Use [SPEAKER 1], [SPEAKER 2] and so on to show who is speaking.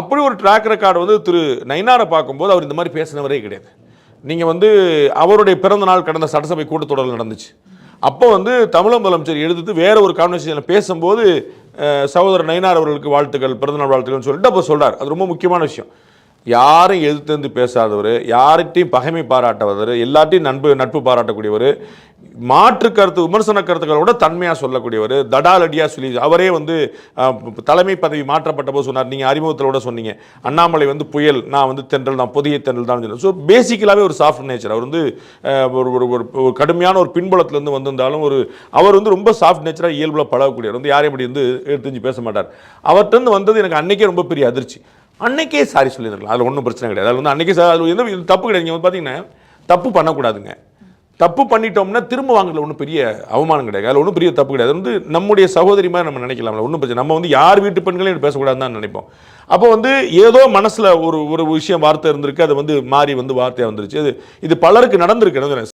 [SPEAKER 1] அப்படி ஒரு track record வந்து திரு நயினாரை பார்க்கும்போது அவர் இந்த மாதிரி பேசினவரே கிடையாது. நீங்கள் வந்து அவருடைய பிறந்த நாள் கடந்த சட்டசபை கூட்டத்தொடரில் நடந்துச்சு. அப்போ வந்து தமிழக முதலமைச்சர் எடுத்து வேற ஒரு கான்வர்சேஷனில் பேசும்போது சகோதரர் நயினார் அவர்களுக்கு வாழ்த்துக்கள், பிறந்தநாள் வாழ்த்துக்கள்னு சொல்லிட்டு அப்போ சொல்கிறார். அது ரொம்ப முக்கியமான விஷயம். யாரும் எதிர்த்து பேசாதவர், யார்கிட்டையும் பகைமை பாராட்டவர், எல்லாத்தையும் நட்பு பாராட்டக்கூடியவர், மாற்று கருத்து விமர்சன கருத்துக்களோட தன்மையாக சொல்லக்கூடியவர், தடாலடியாக சொல்லி அவரே வந்து தலைமை பதவி மாற்றப்பட்ட போது சொன்னார். நீங்கள் அறிமுகத்திலோட சொன்னீங்க அண்ணாமலை வந்து புயல், நான் வந்து தென்றல் தான், புதிய தென்றல் தான் சொன்னேன். ஸோ பேசிக்கலாகவே ஒரு சாஃப்ட் நேச்சர். அவர் வந்து ஒரு கடுமையான ஒரு பின்புலத்திலேருந்து வந்திருந்தாலும் அவர் வந்து ரொம்ப சாஃப்ட் நேச்சராக இயல்பில் பழகக்கூடியவர். வந்து யாரையும் அப்படி வந்து எடுத்து பேச மாட்டார். அவர்கிட்ட வந்தது எனக்கு அன்னைக்கே ரொம்ப பெரிய அதிர்ச்சி. அன்னைக்கே சாரி சொல்லியிருக்கலாம், அதில் ஒன்றும் பிரச்சனை கிடையாது. அதில் வந்து அன்னைக்கே அதில் எந்த தப்பு கிடையாது. நீங்கள் வந்து பார்த்தீங்கன்னா தப்பு பண்ணக்கூடாதுங்க. தப்பு பண்ணிட்டோம்னா திரும்ப வாங்கல ஒன்றும் பெரிய அவமானம் கிடையாது. அதில் ஒன்றும் பெரிய தப்பு கிடையாது. அது வந்து நம்முடைய சகோதரி மாதிரி நம்ம நினைக்கலாம்ல, ஒன்றும் பிரச்சனை. நம்ம வந்து யார் வீட்டு பெண்களையும் பேசக்கூடாதுன்னு தான் நினைப்போம். அப்போ வந்து ஏதோ மனசில் ஒரு விஷயம் வார்த்தை இருந்திருக்கு, அது வந்து மாறி வந்து வார்த்தையாக வந்துருச்சு. இது பலருக்கு நடந்திருக்கு.